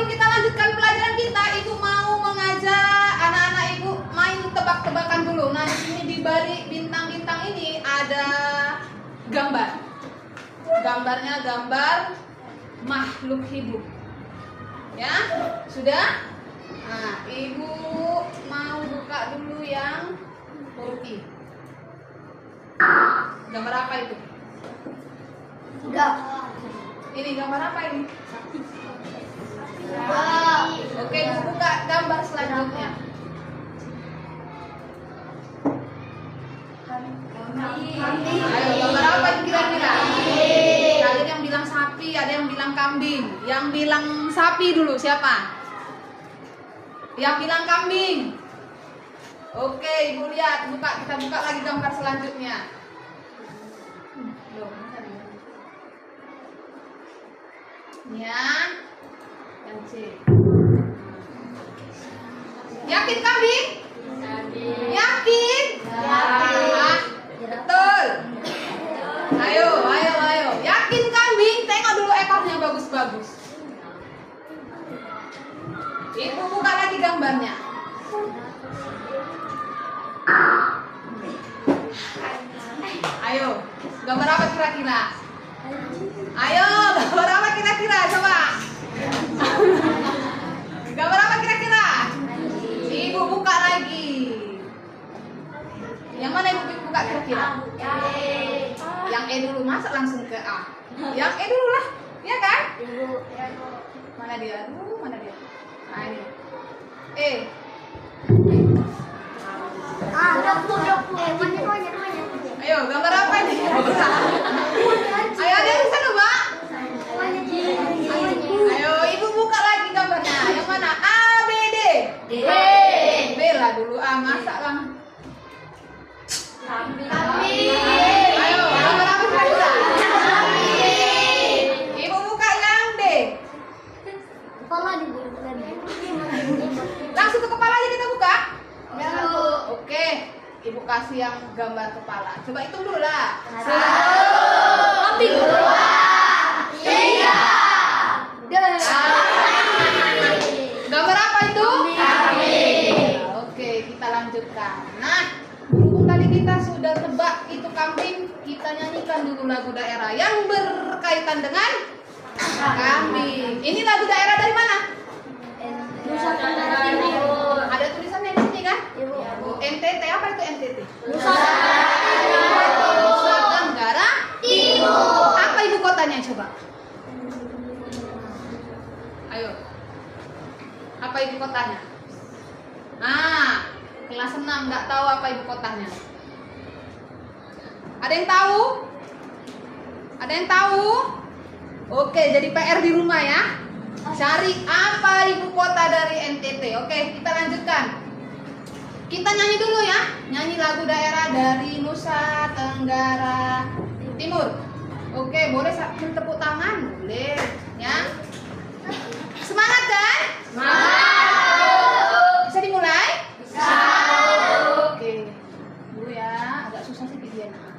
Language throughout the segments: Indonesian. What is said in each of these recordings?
sebelum kita lanjutkan pelajaran kita, Ibu mau mengajak anak-anak Ibu main tebak-tebakan dulu. Nah, di sini di balik bintang-bintang ini ada gambar. Gambarnya gambar makhluk hidup. Ya, sudah? Nah, Ibu mau buka dulu yang huruf I. Gambar apa itu? Enggak. Ini gambar apa ini? Enggak. Oke, Ibu buka gambar selanjutnya. Ayo, gambar apa itu kira-kira? Ada yang bilang sapi, ada yang bilang kambing. Yang bilang sapi dulu siapa? Yang bilang kambing. Oke, Ibu lihat, kita buka lagi gambar selanjutnya. Ya, yang C. Yakin kambing? Yakin? Ah, betul. Ayo. Yakin kambing? Tengok dulu ekornya bagus-bagus. Ibu buka lagi gambarnya. Ayo, gambar apa kira-kira? Ayo, gambar apa kira-kira? Coba. Gambar apa kira-kira? Ibu buka lagi. Yang mana Ibu buka kira-kira? Yang E dulu, masa langsung ke A? Yang E dulu lah, ya kan? Mana dia? Mana dia? Nah, ini. E. Ayo, gambar apa ini? Ayo, ada yang bisa Mbak? Ayo, Ibu buka lagi gambarnya. Yang mana? A, B, D. B lah dulu. A, masa lah. Ayo, gambar apa kira-kira? Ibu buka yang D. Langsung ke kepala aja kita buka. Oke, Ibu kasih yang gambar kepala. Coba hitung dulu lah. 1, 2, 3. Gambar apa itu? Oke, kita lanjutkan. Nah, berhubung tadi kita sudah tebak itu kambing, kita nyanyikan dulu lagu daerah yang berkaitan dengan kambing. Ini lagu daerah dari mana? Nusa Tenggara Timur. Ada tulisannya di sini kan? NTT, apa itu NTT? Nusa Tenggara Timur. Apa ibu kotanya coba? Ayo. Apa ibu kotanya? Kelas 6 nggak tahu apa ibu kotanya. Ada yang tahu? Ada yang tahu? Oke, jadi PR di rumah ya. Cari apa ibu kota dari NTT. Oke, kita lanjutkan. Kita nyanyi dulu ya. Nyanyi lagu daerah dari Nusa Tenggara Timur. Oke, boleh tepuk tangan? Boleh ya. Semangat kan? Semangat. Bisa dimulai? Bisa. Oke. Dulu ya, agak susah sih videonya.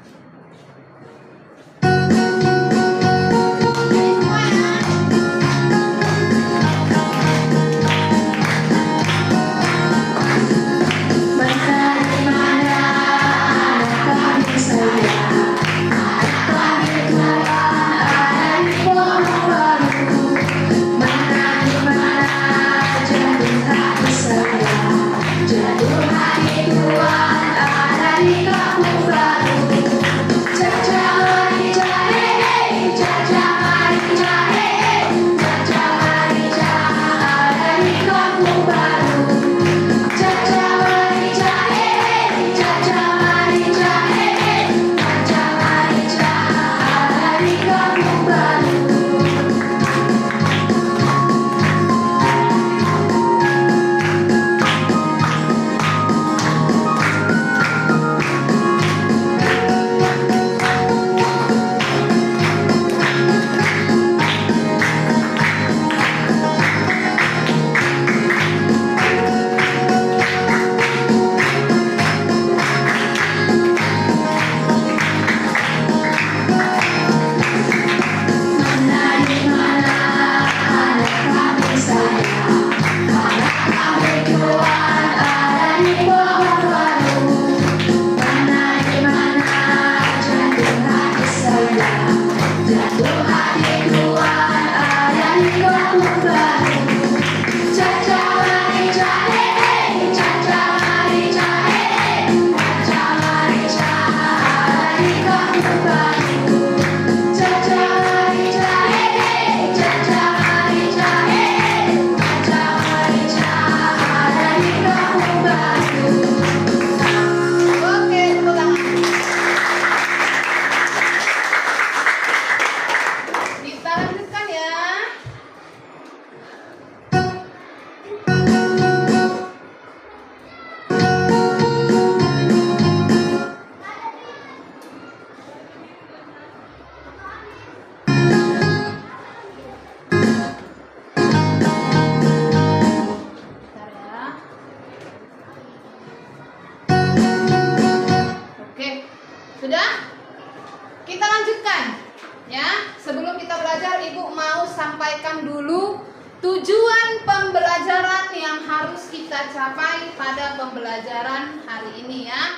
sampaikan dulu tujuan pembelajaran yang harus kita capai pada pembelajaran hari ini ya.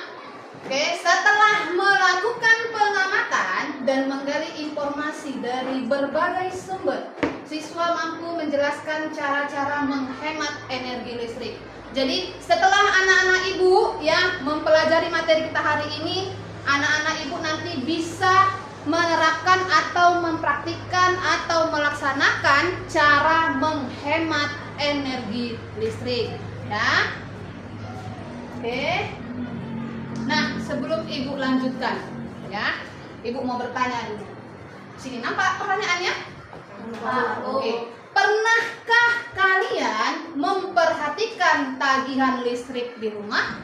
Oke, setelah melakukan pengamatan dan menggali informasi dari berbagai sumber, siswa mampu menjelaskan cara-cara menghemat energi listrik. Jadi setelah anak-anak ibu ya mempelajari materi kita hari ini, anak-anak ibu nanti bisa menerapkan atau mempraktikkan atau melaksanakan cara menghemat energi listrik ya. Oke. Nah, sebelum ibu lanjutkan ya, ibu mau bertanya dulu. Sini nampak pertanyaannya? Oke. Pernahkah kalian memperhatikan tagihan listrik di rumah?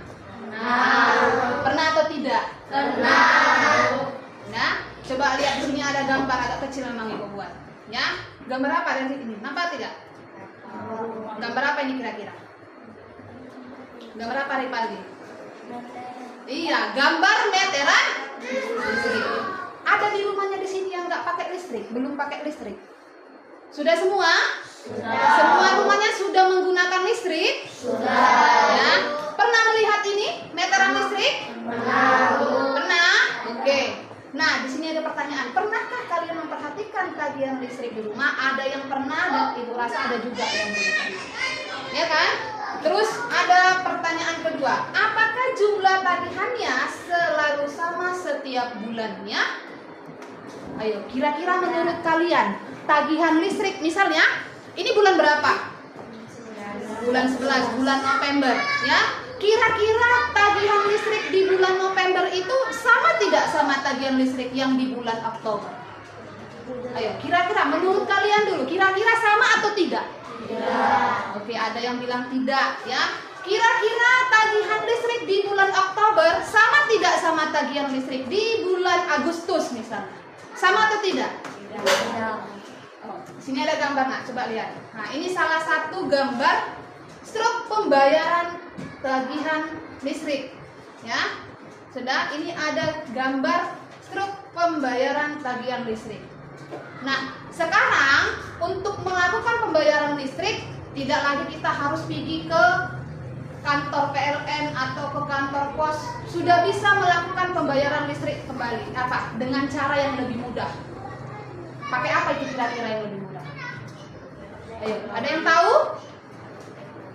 Pernah atau tidak? Pernah. Nah, coba lihat di sini ada gambar agak kecil memang ibu buat. Ya, gambar apa dari sini? Nampak tidak? Gambar apa ini kira-kira? Gambar apa Ripaldi? Iya, gambar meteran listrik. Ada di rumahnya di sini yang nggak pakai listrik, belum pakai listrik. Sudah semua? Sudah. Semua rumahnya sudah menggunakan listrik? Sudah. Ya. Pernah melihat ini meteran listrik? Pernah. Pernah? Oke. Nah, di sini ada pertanyaan. Pernahkah kalian memperhatikan tagihan listrik di rumah? Ada yang pernah dan ibu rasa ada juga yang belum pernah. Ya kan? Terus ada pertanyaan kedua. Apakah jumlah tagihannya selalu sama setiap bulannya? Ayo, kira-kira menurut kalian tagihan listrik misalnya ini bulan berapa? Bulan 11, bulan November ya. Kira-kira tagihan listrik di bulan November itu sama tidak sama tagihan listrik yang di bulan Oktober? Ayo, kira-kira menurut kalian dulu, kira-kira sama atau tidak? Tidak. Oke, ada yang bilang tidak ya. Kira-kira tagihan listrik di bulan Oktober sama tidak sama tagihan listrik di bulan Agustus misalnya? Sama atau tidak? Tidak. Oh, sini ada gambar nak, coba lihat. Nah, ini salah satu gambar struk pembayaran tagihan listrik ya. Sudah, ini ada gambar struk pembayaran tagihan listrik. Nah, sekarang untuk melakukan pembayaran listrik tidak lagi kita harus pergi ke kantor PLN atau ke kantor pos, sudah bisa melakukan pembayaran listrik kembali dengan cara yang lebih mudah. Pakai apa itu kira-kira yang lebih mudah? Ayo, ada yang tahu?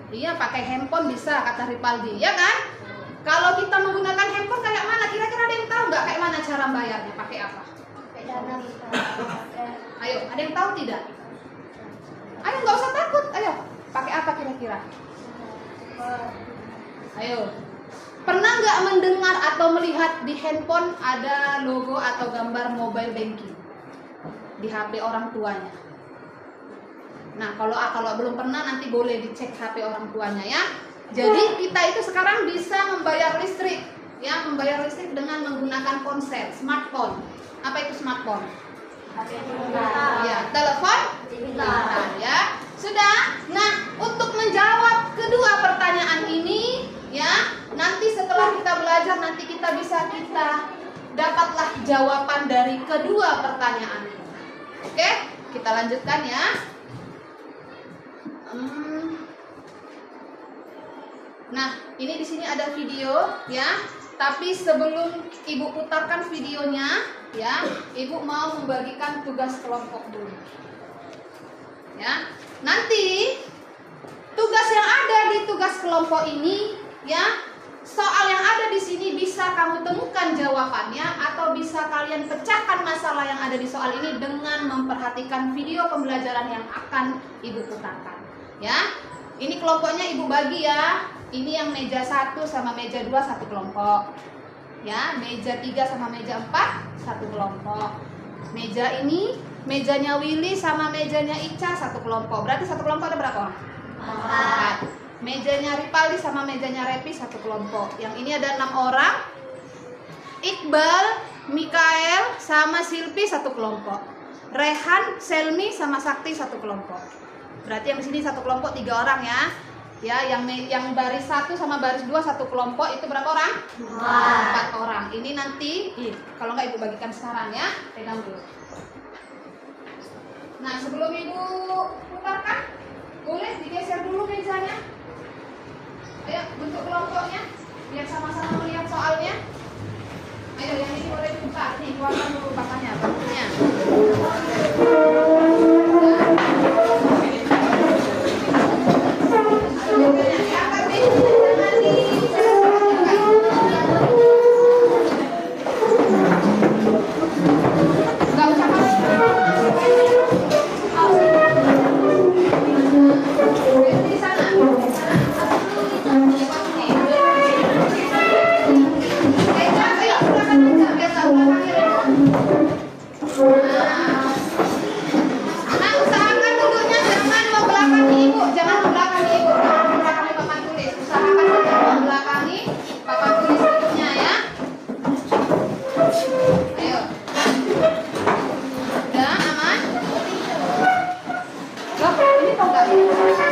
Iya, pakai handphone bisa kata Ripaldi, ya kan? Kalau kita menggunakan handphone kayak mana? Kira-kira ada yang tahu nggak kayak mana cara bayarnya? Pakai apa? Ayo, ada yang tahu tidak? Ayo, nggak usah takut. Ayo, pakai apa kira-kira? Ayo, pernah nggak mendengar atau melihat di handphone ada logo atau gambar mobile banking di HP orang tuanya? Nah, kalau belum pernah nanti boleh dicek HP orang tuanya ya. Jadi kita itu sekarang bisa membayar listrik, ya, membayar listrik dengan menggunakan ponsel, smartphone. Apa itu smartphone? Ya, telepon pintar ya. Sudah. Nah, untuk menjawab kedua pertanyaan ini ya, nanti setelah kita belajar nanti kita dapatlah jawaban dari kedua pertanyaan ini. Oke, kita lanjutkan ya. Nah, ini di sini ada video ya. Tapi sebelum ibu putarkan videonya, ya, ibu mau membagikan tugas kelompok dulu. Ya, nanti tugas yang ada di tugas kelompok ini, ya, soal yang ada di sini bisa kamu temukan jawabannya atau bisa kalian pecahkan masalah yang ada di soal ini dengan memperhatikan video pembelajaran yang akan ibu putarkan. Ya, ini kelompoknya ibu bagi ya. Ini yang meja 1 sama meja 2 satu kelompok. Ya, meja 3 sama meja 4 satu kelompok. Meja ini, mejanya Willy sama mejanya Ica satu kelompok. Berarti satu kelompok ada berapa orang? 4. Mejanya Ripaldi sama mejanya Repi satu kelompok. Yang ini ada 6 orang. Iqbal, Mikael sama Silpi satu kelompok. Rehan, Selmi sama Sakti satu kelompok. Berarti yang di sini satu kelompok 3 orang ya. Ya, yang baris 1 sama baris 2 satu kelompok itu berapa orang? 4 orang. Ini nanti, kalau nggak ibu bagikan sekarang ya, pegang dulu. Nah, sebelum Ibu putarkan, boleh digeser dulu mejanya. Ayo, bentuk kelompoknya, biar sama-sama melihat soalnya. Ayo, yang ini boleh dibuka. Nih, keluarkan dulu pakannya, bentuknya. Nah, usahakan duduknya jangan membelakangi Ibu, jangan membelakangi Ibu, jangan membelakangi papan tulis. Usahakan jangan membelakangi papan tulis duduknya ya. Ayo. Udah aman? Loh, ini kok nggak bisa?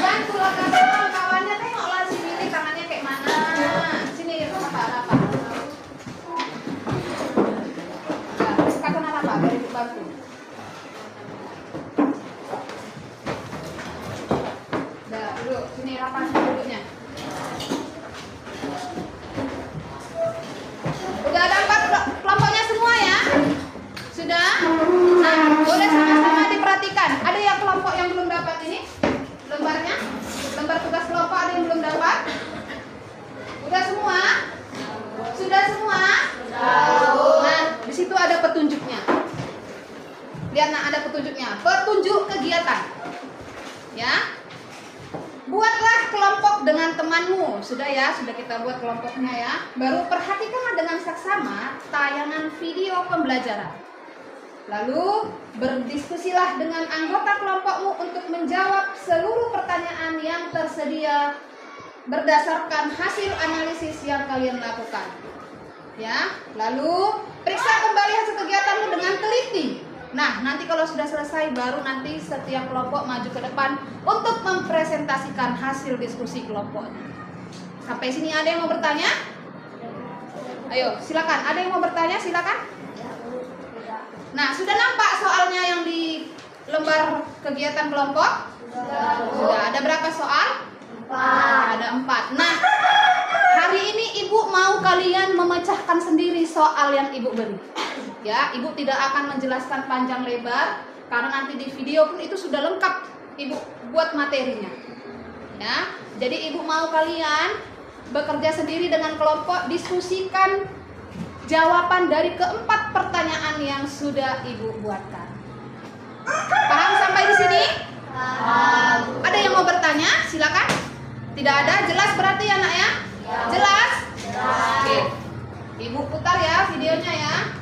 Bantulah kawannya, tengoklah sini nih tangannya kayak mana. Sini ya, apa-apa. Dari bantu. Dah, duduk. Sini rapat duduknya. Udah ada 4 kelompoknya semua ya? Sudah? Nah, boleh sama-sama diperhatikan. Ada yang kelompok yang belum dapat ini? Lembarnya? Lembar tugas kelompok ada yang belum dapat? Udah semua? Sudah semua? Nah, di situ ada petunjuknya. Lihat, nah, ada petunjuknya. Petunjuk kegiatan. Ya. Buatlah kelompok dengan temanmu. Sudah ya, sudah kita buat kelompoknya ya. Baru perhatikanlah dengan saksama tayangan video pembelajaran. Lalu berdiskusilah dengan anggota kelompokmu untuk menjawab seluruh pertanyaan yang tersedia berdasarkan hasil analisis yang kalian lakukan. Ya, lalu periksa kembali hasil kegiatanmu dengan teliti. Nah, nanti kalau sudah selesai baru nanti setiap kelompok maju ke depan untuk mempresentasikan hasil diskusi kelompoknya. Sampai sini ada yang mau bertanya? Ayo, silakan. Ada yang mau bertanya? Silakan. Nah, sudah nampak soalnya yang di lembar kegiatan kelompok? Sudah. Ada berapa soal? 4. Ada 4. Nah, hari ini Ibu mau kalian memecahkan sendiri soal yang Ibu beri. Ya, Ibu tidak akan menjelaskan panjang lebar karena nanti di video pun itu sudah lengkap Ibu buat materinya. Ya, jadi Ibu mau kalian bekerja sendiri dengan kelompok, diskusikan jawaban dari keempat pertanyaan yang sudah Ibu buatkan. Paham sampai di sini? Ada yang mau bertanya? Silakan. Tidak ada? Jelas berarti ya, Nak ya? Jelas? Oke. Ibu putar ya videonya ya.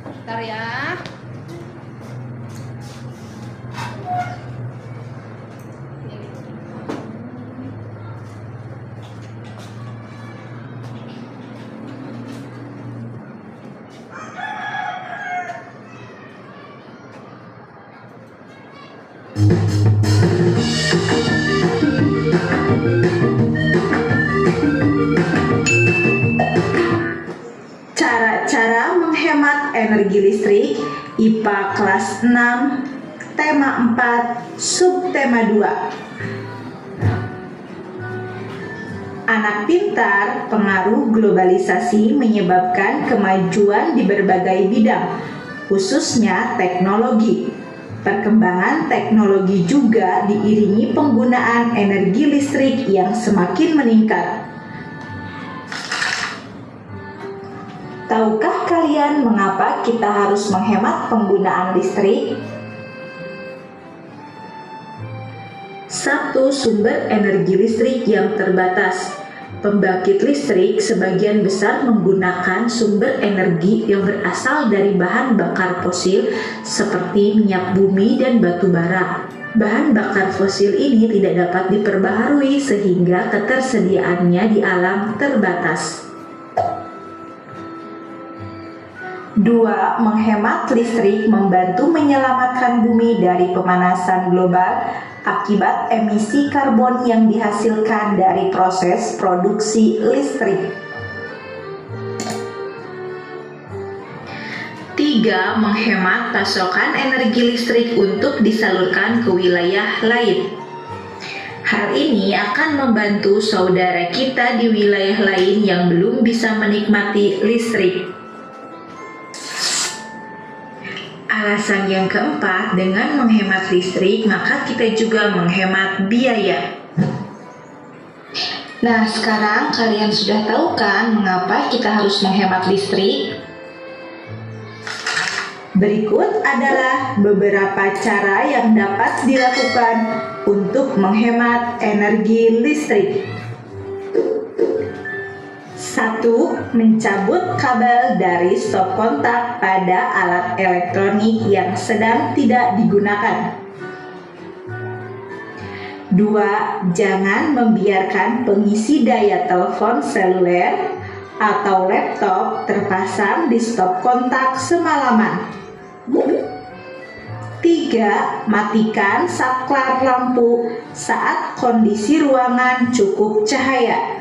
Putar ya. Cara-cara menghemat energi listrik IPA kelas 6 tema 4 subtema 2. Anak pintar, pengaruh globalisasi menyebabkan kemajuan di berbagai bidang, khususnya teknologi. Perkembangan teknologi juga diiringi penggunaan energi listrik yang semakin meningkat. Tahukah kalian mengapa kita harus menghemat penggunaan listrik? 1. Sumber energi listrik yang terbatas. Pembangkit listrik sebagian besar menggunakan sumber energi yang berasal dari bahan bakar fosil seperti minyak bumi dan batu bara. Bahan bakar fosil ini tidak dapat diperbaharui sehingga ketersediaannya di alam terbatas. 2. Menghemat listrik membantu menyelamatkan bumi dari pemanasan global akibat emisi karbon yang dihasilkan dari proses produksi listrik. 3. Ketiga, menghemat pasokan energi listrik untuk disalurkan ke wilayah lain. Hal ini akan membantu saudara kita di wilayah lain yang belum bisa menikmati listrik. Alasan yang keempat, dengan menghemat listrik, maka kita juga menghemat biaya. Nah, sekarang kalian sudah tahu kan mengapa kita harus menghemat listrik? Berikut adalah beberapa cara yang dapat dilakukan untuk menghemat energi listrik. 1. Mencabut kabel dari stop kontak pada alat elektronik yang sedang tidak digunakan. 2. Jangan membiarkan pengisi daya telepon seluler atau laptop terpasang di stop kontak semalaman. 3. Matikan saklar lampu saat kondisi ruangan cukup cahaya.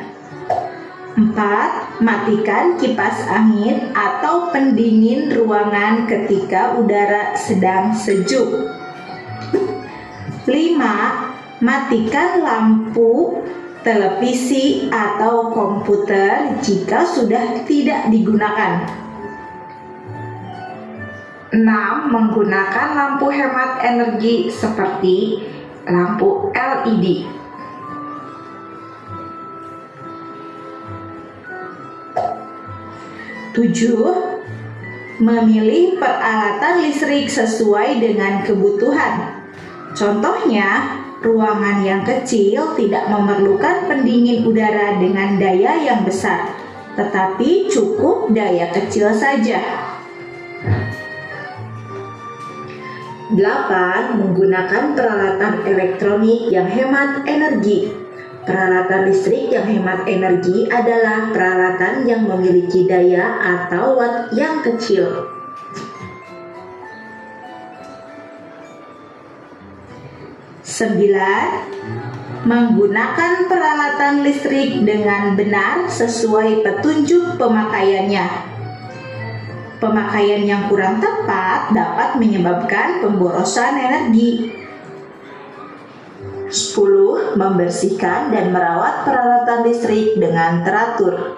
4. Matikan kipas angin atau pendingin ruangan ketika udara sedang sejuk. 5. Matikan lampu televisi atau komputer jika sudah tidak digunakan. 6. Menggunakan lampu hemat energi seperti lampu LED. 7. Memilih peralatan listrik sesuai dengan kebutuhan. Contohnya, ruangan yang kecil tidak memerlukan pendingin udara dengan daya yang besar, tetapi cukup daya kecil saja. 8. Menggunakan peralatan elektronik yang hemat energi. Peralatan listrik yang hemat energi adalah peralatan yang memiliki daya atau watt yang kecil. 9. Menggunakan peralatan listrik dengan benar sesuai petunjuk pemakaiannya. Pemakaian yang kurang tepat dapat menyebabkan pemborosan energi. 10. Membersihkan dan merawat peralatan listrik dengan teratur.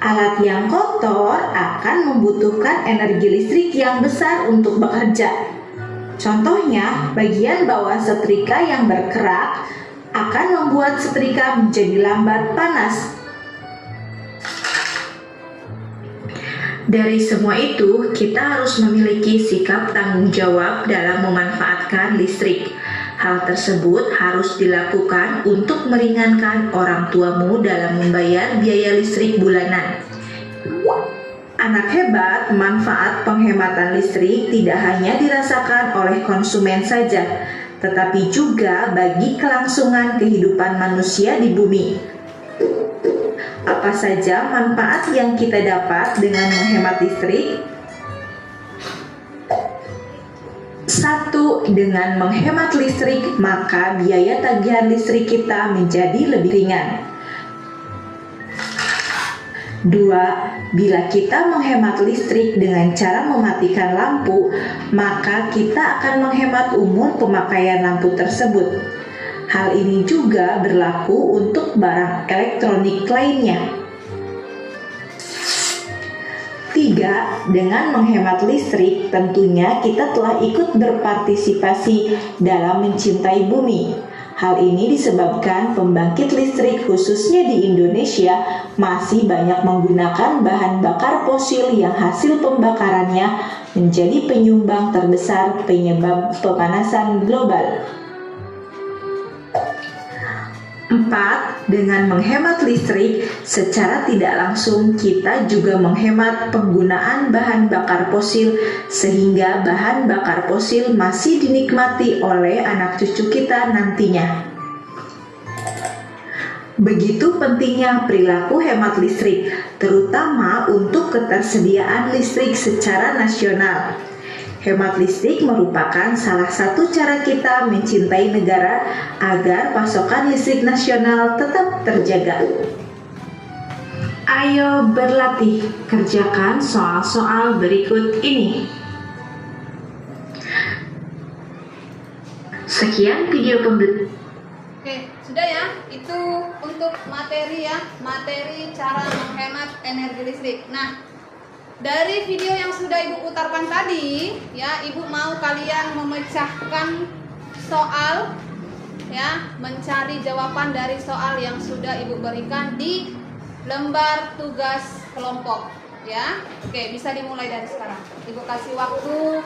Alat yang kotor akan membutuhkan energi listrik yang besar untuk bekerja. Contohnya, bagian bawah setrika yang berkerak akan membuat setrika menjadi lambat panas. Dari semua itu, kita harus memiliki sikap tanggung jawab dalam memanfaatkan listrik. Hal tersebut harus dilakukan untuk meringankan orang tuamu dalam membayar biaya listrik bulanan. Anak hebat, manfaat penghematan listrik tidak hanya dirasakan oleh konsumen saja, tetapi juga bagi kelangsungan kehidupan manusia di bumi. Apa saja manfaat yang kita dapat dengan menghemat listrik? 1. Dengan menghemat listrik, maka biaya tagihan listrik kita menjadi lebih ringan. 2. Bila kita menghemat listrik dengan cara mematikan lampu, maka kita akan menghemat umur pemakaian lampu tersebut. Hal ini juga berlaku untuk barang elektronik lainnya. 3. Dengan menghemat listrik, tentunya kita telah ikut berpartisipasi dalam mencintai bumi. Hal ini disebabkan pembangkit listrik khususnya di Indonesia masih banyak menggunakan bahan bakar fosil yang hasil pembakarannya menjadi penyumbang terbesar penyebab pemanasan global. 4. Dengan menghemat listrik, secara tidak langsung kita juga menghemat penggunaan bahan bakar fosil sehingga bahan bakar fosil masih dinikmati oleh anak cucu kita nantinya. Begitu pentingnya perilaku hemat listrik, terutama untuk ketersediaan listrik secara nasional. Hemat listrik merupakan salah satu cara kita mencintai negara agar pasokan listrik nasional tetap terjaga. Ayo berlatih, kerjakan soal-soal berikut ini. Sekian video pembelajaran. Oke, sudah ya. Itu untuk materi ya, materi cara menghemat energi listrik. Nah, dari video yang sudah Ibu putarkan tadi, ya, Ibu mau kalian memecahkan soal, ya, mencari jawaban dari soal yang sudah Ibu berikan di lembar tugas kelompok, ya. Oke, bisa dimulai dari sekarang. Ibu kasih waktu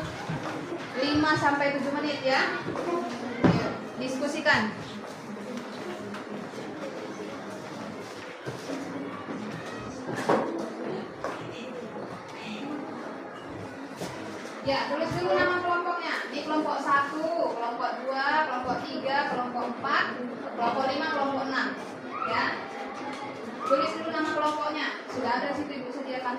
5-7 menit ya. Diskusikan. Ya, tulis dulu nama kelompoknya. Ini kelompok 1, kelompok 2, kelompok 3, kelompok 4, kelompok 5, kelompok 6. Ya. Tulis dulu nama kelompoknya. Sudah ada situ Ibu sediakan.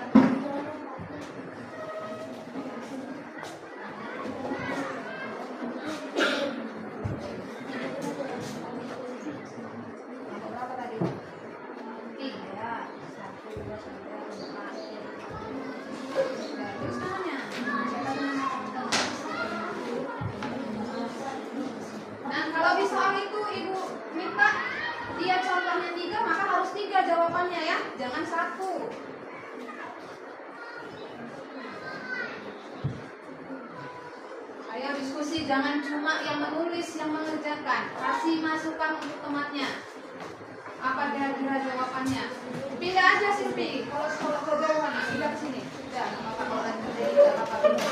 Kelompok berapa tadi? 3. 1, 2, 3, 4. Terus namanya. Nah, kalau di soal itu Ibu minta dia contohnya 3, maka harus 3 jawabannya ya, jangan 1. Ayo diskusi, jangan cuma yang menulis, yang mengerjakan. Kasih masukan untuk temannya. Apa kira-kira jawabannya? Pindah aja Silvi, kalau kejauhan, pindah ke sini. Udah, nggak apa-apa kalau lagi kerja, nggak apa-apa pindah.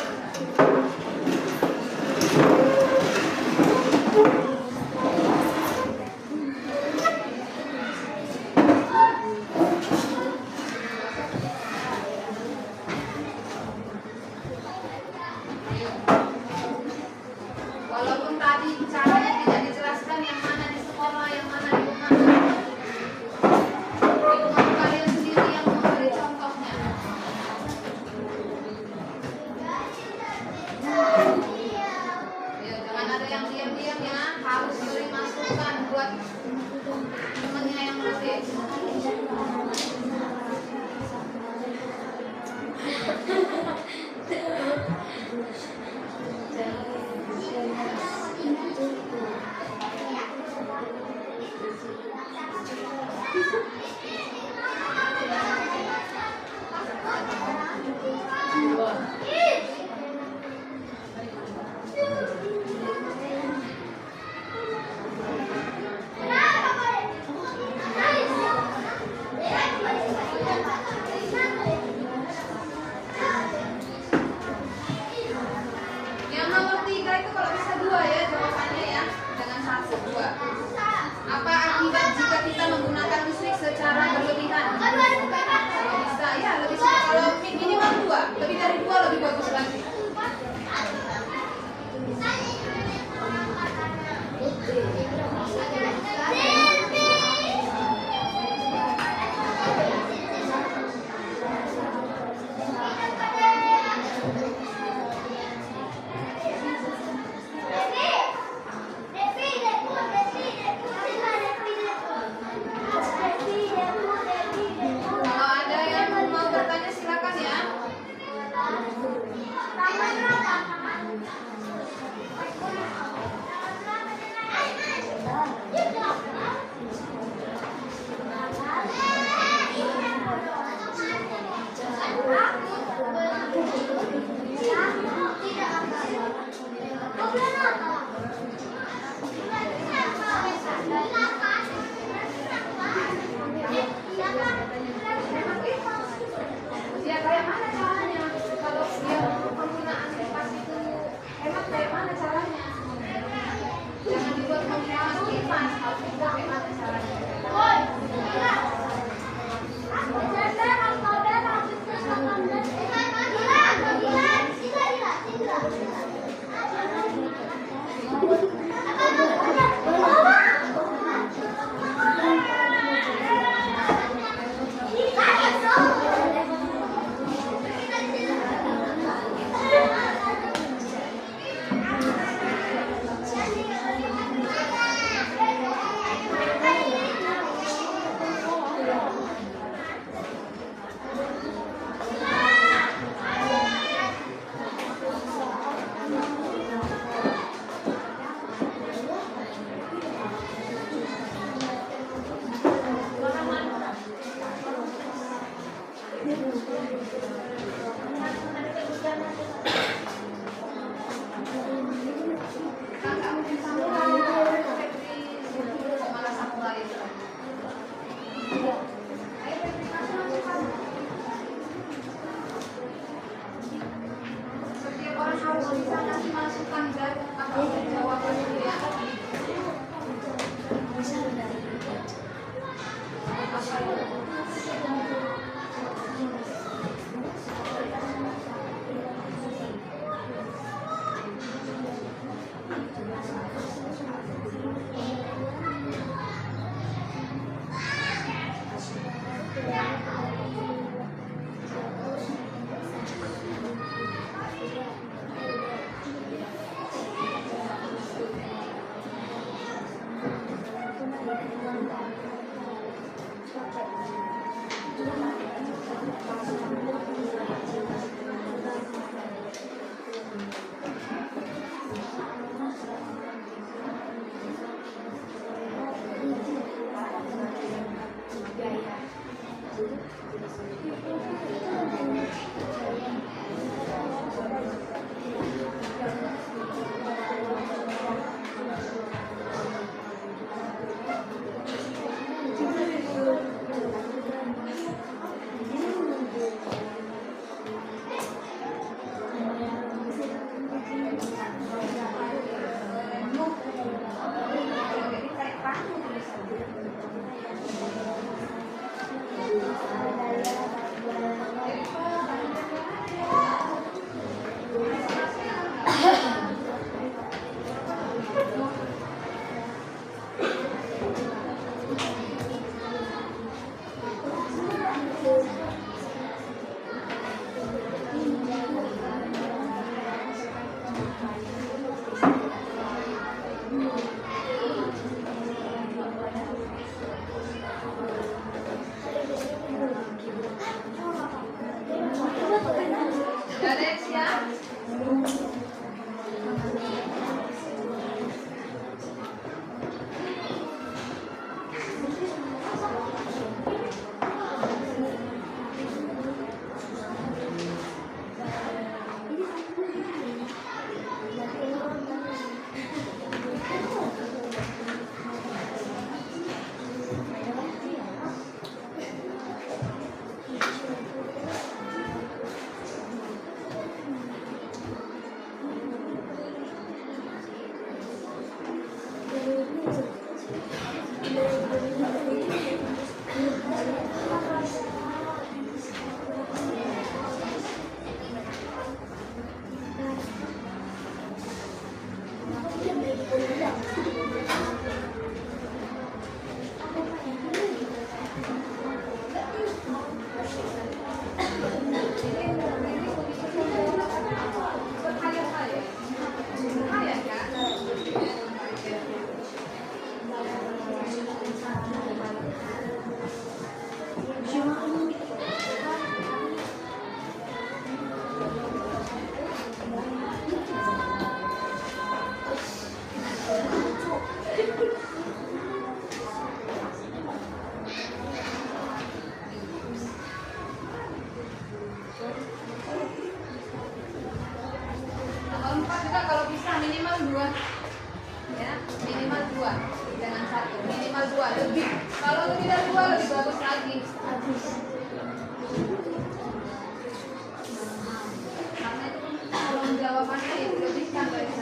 Walaupun tadi caranya tidak dijelaskan yang mana di sekolah, yang mana di rumah, Ibu mau kalian sendiri yang memberi contohnya. Ya, jangan ada yang diam-diam ya, harus beri masukan buat temannya yang nulis. Yang nomor 3 itu kalau bisa 2 ya jawabannya ya, jangan 1, 2. Apa akibat jika kita menggunakan listrik secara berlebihan? Kalau bisa ya lebih kalau minimal 2, lebih dari 2 lebih bagus lagi. Kalau ada yang mau bertanya silakan ya. tentukan jawabannya ya. Next ya. Empat juga kalau bisa minimal 2 ya, minimal 2 jangan 1, minimal 2 lebih, kalau lebih dari 2 lebih bagus lagi karena itu kalau jawabannya ya dilebihkan guys.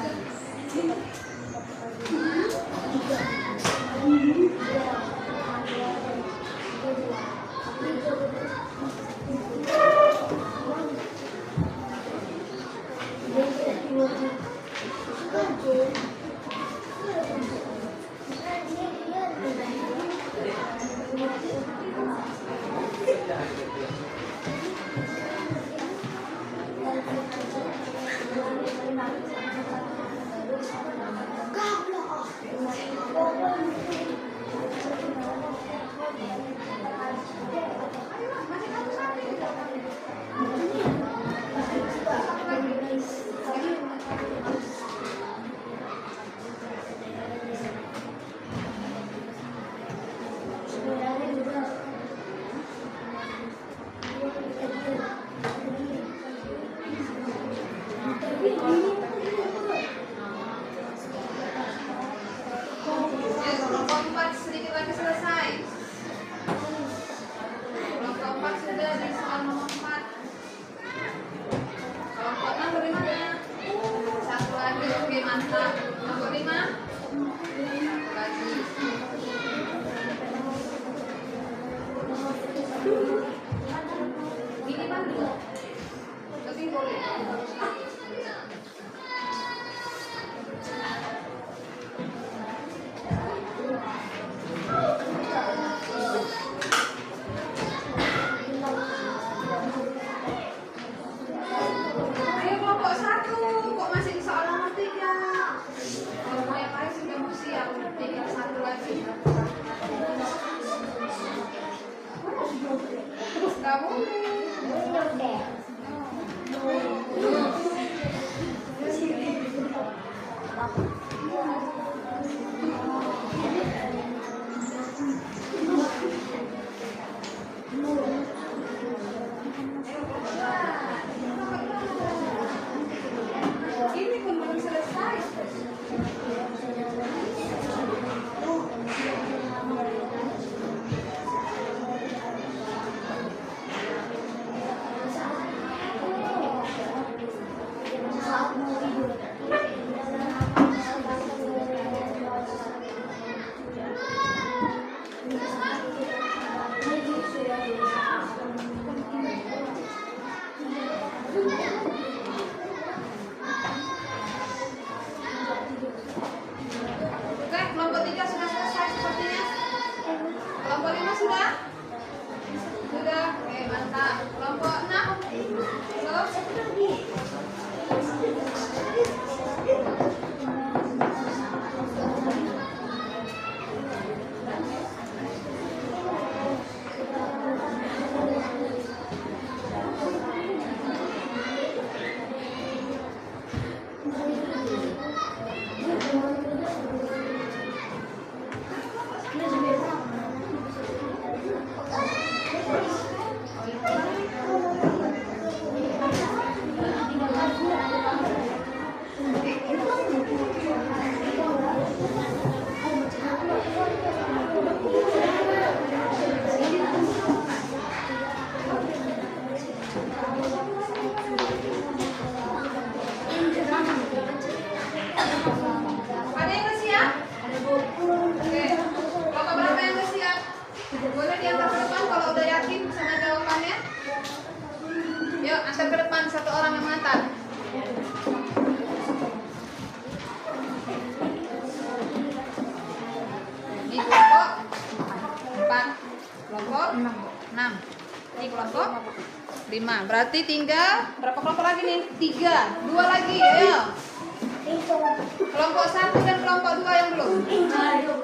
mantap. Kelompok 5 lagi. Ini mah dulu. Lebih boleh. Ayo kelompok 1, kok masih soal nomor 3? Kelompok yang lain sudah mau siap, tinggal 1 lagi. Gak boleh. Ini pun belum selesai. Oke, kelompok 3 sudah selesai sepertinya. Kelompok 5 sudah? Sudah, oke mantap. Kelompok 6 belum? Ada yang udah siap? Oke. Kelompok berapa yang udah siap? Boleh diantar ke depan kalau udah yakin sama jawabannya. Yuk, antar ke depan, satu orang yang mengantar. Ini kelompok 4, kelompok 6. Ini kelompok 5. Berarti tinggal berapa kelompok lagi nih? 3. 2 lagi, ayo. Kelompok 1 dan kelompok 2 yang belum. Ayo,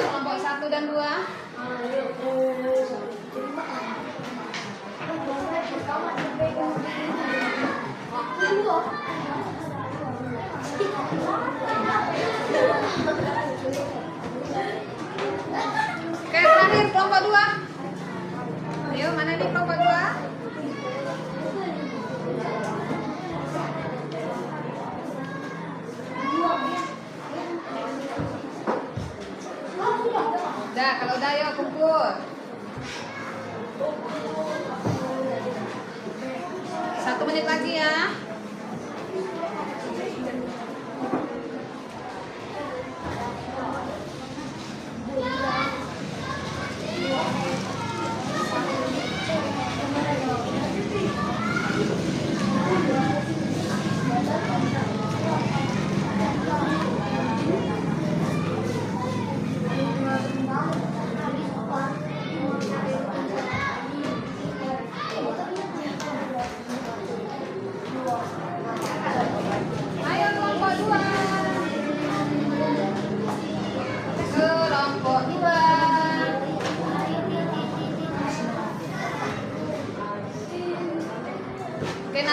kelompok 1 dan 2. Oke, terakhir kelompok 2. Ayo, mana nih kelompok 2? Udah, kalau udah ayo kumpul. 1 menit lagi ya.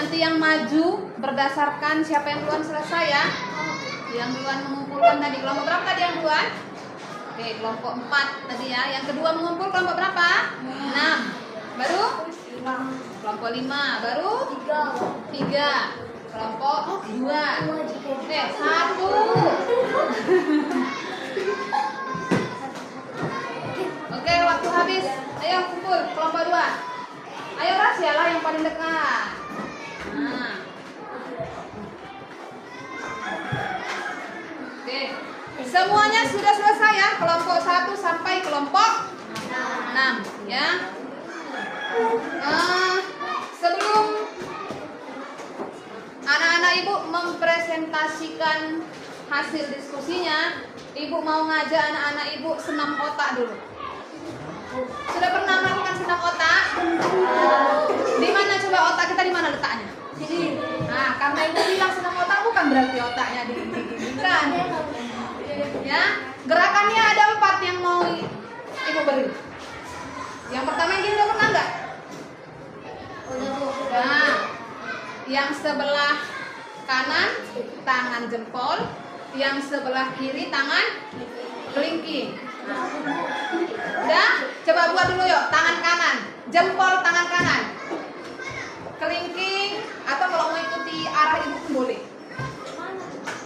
nanti yang maju berdasarkan siapa yang duluan selesai ya. Yang duluan mengumpulkan tadi kelompok berapa tadi yang duluan? Oke, kelompok 4 tadi ya. Yang kedua mengumpul kelompok berapa? 6. Baru? Kelompok 5. Baru? 3. Kelompok 2. Oke, 1. Oke, waktu habis. Ayo kumpul kelompok 2. Ayo rahasia lah yang paling dekat. Nah. Oke. Semuanya sudah selesai ya, kelompok 1 sampai kelompok 6 ya. Sebelum anak-anak ibu mempresentasikan hasil diskusinya, ibu mau ngajak anak-anak ibu senam otak dulu. Sudah pernah melakukan senam otak? Di mana coba otak kita di mana letaknya? Sini. Nah, karena ibu bilang senam otak bukan berarti otaknya digigitkan. Ya, gerakannya ada 4 yang mau ibu beri. Yang pertama yang gini udah pernah nggak? Nah, yang sebelah kanan tangan jempol, yang sebelah kiri tangan kelingking. Udah? Coba buat dulu yuk, tangan kanan, jempol tangan kanan, kelingking, atau kalau mau ikuti arah ibu pun boleh.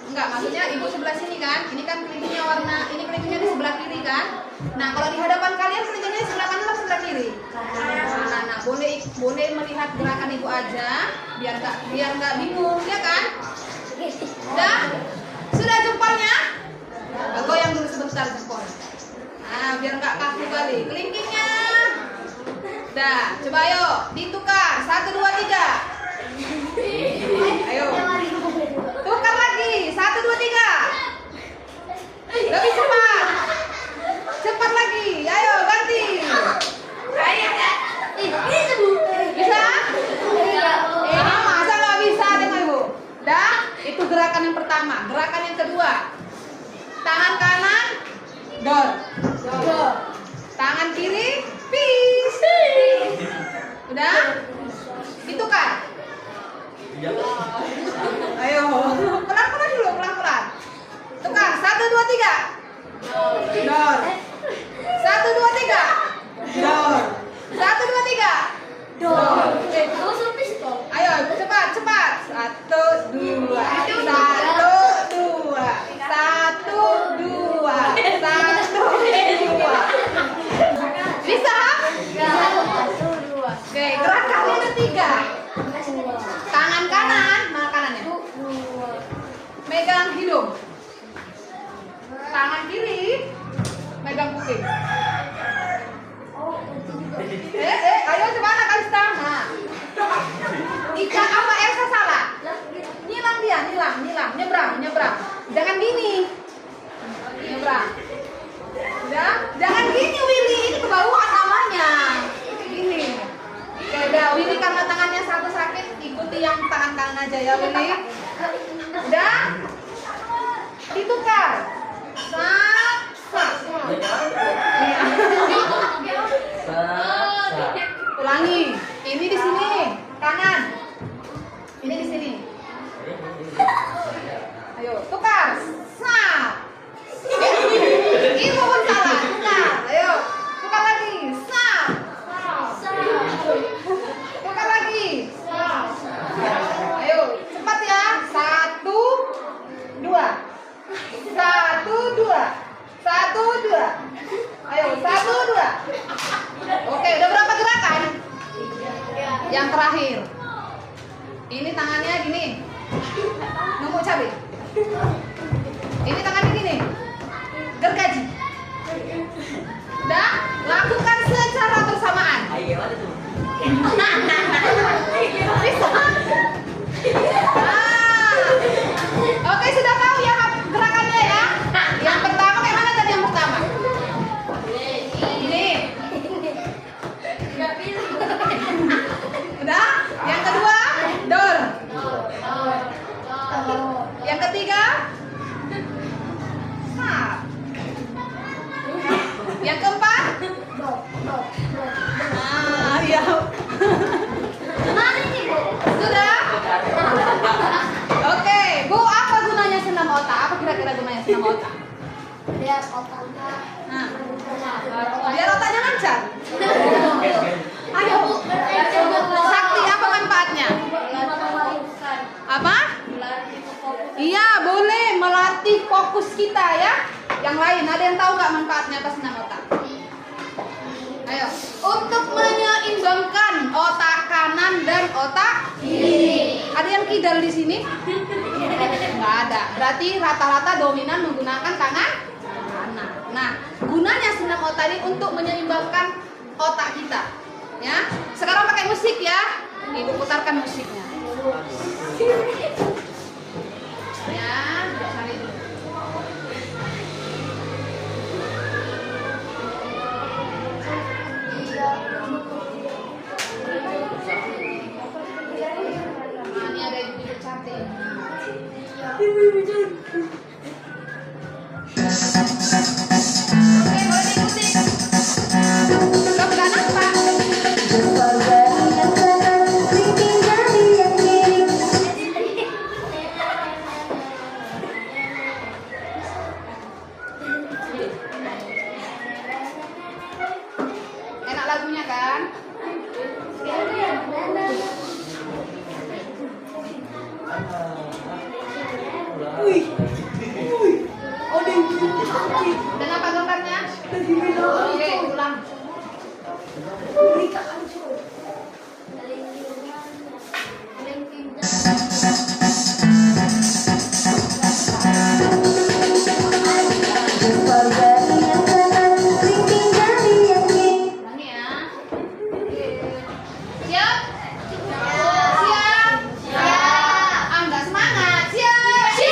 Enggak, maksudnya ibu sebelah sini kan, ini kan kelingkingnya warna, ini kelingkingnya di sebelah kiri kan. Nah, kalau di hadapan kalian kelingkingnya di sebelah kanan atau sebelah kiri? Nah, boleh melihat gerakan ibu aja, biar nggak bingung, ya kan? Udah? Sudah jempolnya? Goyang dulu sebentar jempol. Nah, biar nggak kaku kali. Kelingkingnya. Udah, coba ayo ditukar. 1, 2, 3. Ayo. Tukar lagi. 1, 2, 3. Lebih cepat. Cepat lagi. Ayo ganti. Bisa? Masa nggak bisa dengan ibu? Dah, itu gerakan yang pertama. Gerakan yang kedua. Tangan kanan, dor. Tangan kiri, peace. Udah? Ditukar. Ayo, pelan-pelan dulu, pelan-pelan. Tukar, 1, 2, 3. Dor. 1, 2, 3. Dor. 1, 2, 3. Dor. Ayo, cepat, cepat. 1, 2. 1, 2. 1, 2. 1, 2. Bisa? Oke, gerakan yang ketiga. Tangan kanan, mana kanannya? Megang hidung. Tangan kiri megang kuping. Ayo coba anak Kalista. Nah. Ica apa Elsa salah? Nilang dia, nilang, nyebrang. Jangan gini. Nyebrang. Udah? Jangan gini Willy, ini kebauan namanya. Gini. Oke, udah Willy karena tangannya satu sakit, ikuti yang tangan kanan aja ya Willy. Udah? Ditukar. Ulangi. Ini di sini, kanan. Ini di sini. Ayo, tukar. Ini pun salah. Tukar. Ayo, tukar lagi. Tukar lagi. Ayo, cepat ya. 1, 2. 1, 2. 1, 2. Ayo, 1, 2. Oke, udah berapa gerakan? Yang terakhir. Ini tangannya gini. Numpuk cabai. Ini tangannya gini. Gergaji. Udah, lakukan secara bersamaan. Bisa? Oke, sudah tahu ya gerakannya ya? Yang pertama kayak mana tadi yang pertama? Ini. Udah? Yang kedua, dor. Yang ketiga, Nah, biar otaknya lancar. Ayo, sakti apa manfaatnya? Apa? Iya, boleh melatih fokus kita ya. Yang lain, ada yang tahu nggak manfaatnya apa senam otak? Ayo, untuk menyeimbangkan otak kanan dan otak kiri. Ada yang kidal di sini? Nggak ada. Berarti rata-rata dominan menggunakan tangan kanan. Nah, gunanya senam otak ini untuk menyeimbangkan otak kita. Ya, sekarang pakai musik ya. Ibu putarkan musiknya. Ya, cari dulu. Nah, ini ada ibu cantik. Oke, boleh diikuti. Sebelah apa? Enak lagunya kan? Dan apa gambarnya? Oke, ulang. Ulangi ya. Oke. Siap? Siap? Ah, nggak semangat. Siap? Oke.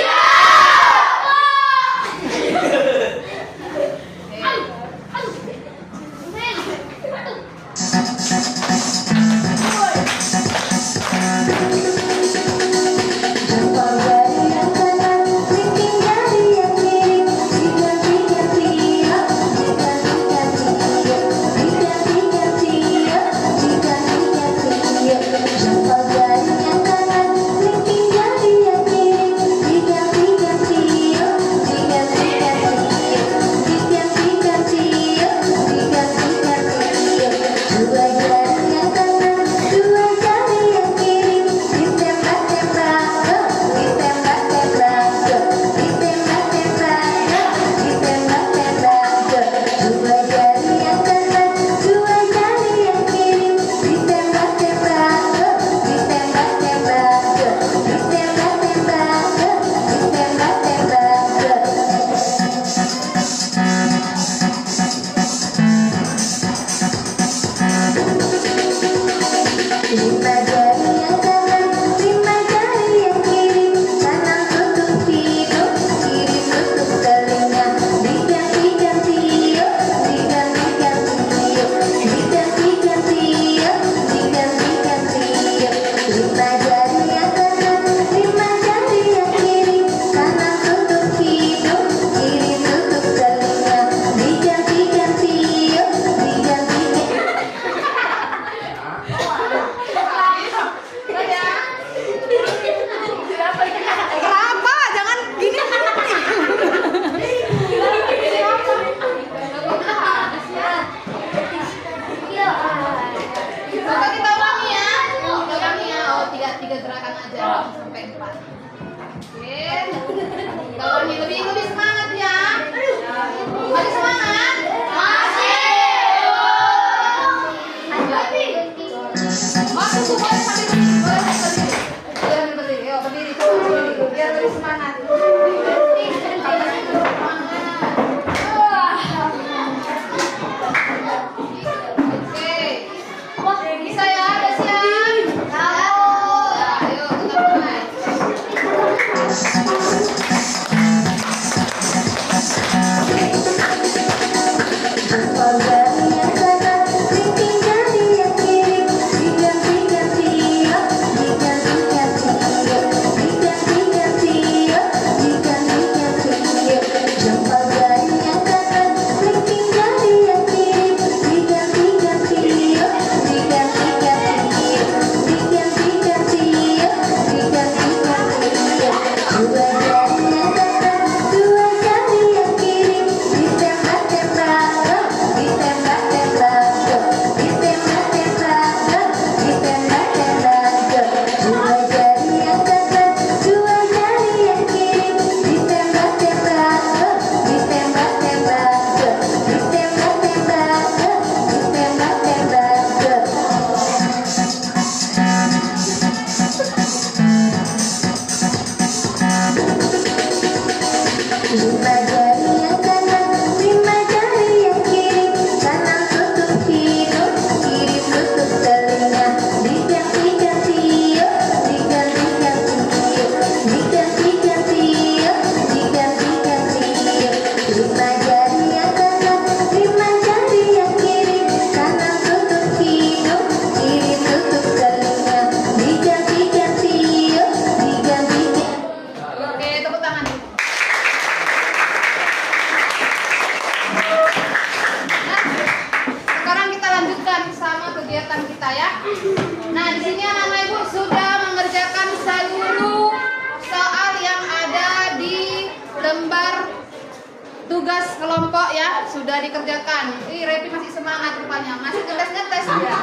tugas kelompok ya sudah dikerjakan. Repi masih semangat rupanya, masih ngetes ya.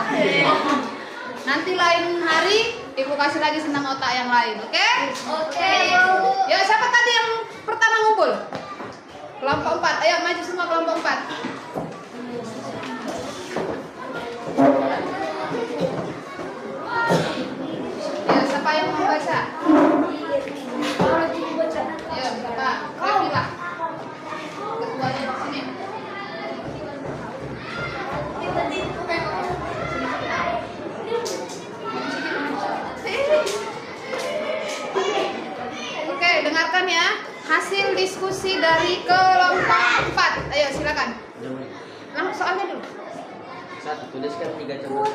Nanti lain hari Ibu kasih lagi senam otak yang lain, oke? Oke. Ya, siapa tadi yang pertama ngumpul? Kelompok 4, ayo maju semua kelompok 4. Ya, siapa yang mau baca? Ya, siapa? Repi lah. Ketuanya di sini. Oke, dengarkan ya hasil diskusi dari kelompok 4. Ayo silakan. Langsung soalnya dulu. 1. Tuliskan 3 contoh.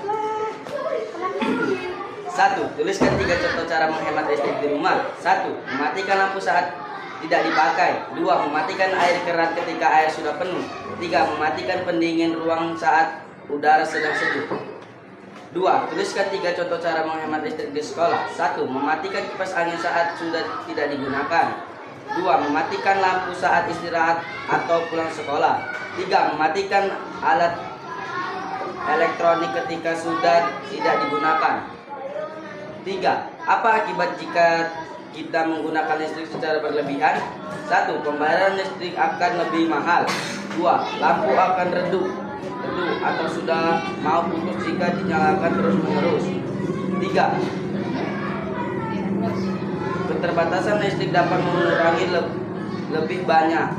1. Tuliskan 3 contoh cara menghemat listrik di rumah. 1. Mematikan lampu saat tidak dipakai. 2. Mematikan air keran ketika air sudah penuh. 3. Mematikan pendingin ruang saat udara sedang sejuk. 2. Tuliskan 3 contoh cara menghemat listrik di sekolah. 1. Mematikan kipas angin saat sudah tidak digunakan. 2. Mematikan lampu saat istirahat atau pulang sekolah. 3. Mematikan alat elektronik ketika sudah tidak digunakan. 3. Apa akibat jika kita menggunakan listrik secara berlebihan? 1. Pembayaran listrik akan lebih mahal. 2. Lampu akan redup atau sudah mau putus jika dinyalakan terus-menerus. 3. Keterbatasan listrik dapat mengurangi lebih banyak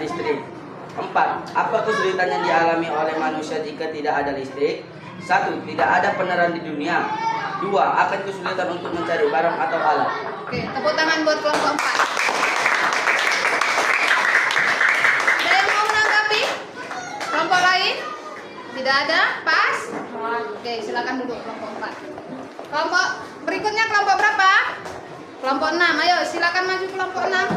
listrik. 4. Apa kesulitan yang dialami oleh manusia jika tidak ada listrik? 1. Tidak ada penerangan di dunia. 2. Akan kesulitan untuk mencari barang atau alat. Oke, tepuk tangan buat kelompok 4. Ada yang mau menanggapi? Kelompok lain? Tidak ada? Pas? Oke, silakan dulu kelompok 4. Kelompok berikutnya kelompok berapa? Kelompok 6. Ayo, silakan maju kelompok 6.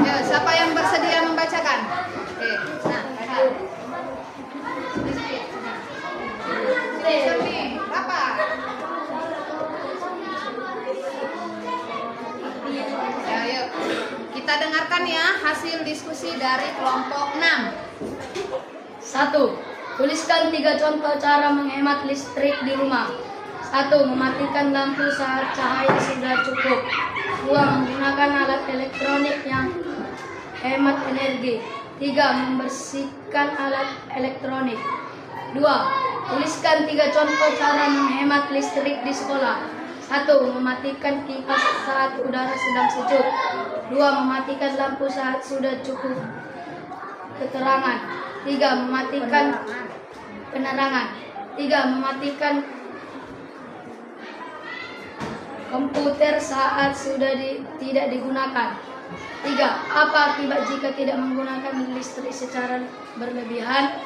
Ya, siapa yang bersedia membacakan? Oke, nah, sini, berapa? Ya, yuk. Kita dengarkan ya hasil diskusi dari kelompok 6. 1. Tuliskan 3 contoh cara menghemat listrik di rumah. 1. Mematikan lampu saat cahaya sudah cukup. 2. Menggunakan alat elektronik yang hemat energi. 3. Membersihkan alat elektronik. 2. Tuliskan 3 contoh cara menghemat listrik di sekolah. 1. Mematikan kipas saat udara sedang sejuk. 2. Mematikan lampu saat sudah cukup keterangan. 3. Mematikan penerangan. 3. Mematikan komputer saat sudah tidak digunakan. 3. Apa akibat jika tidak menggunakan listrik secara berlebihan?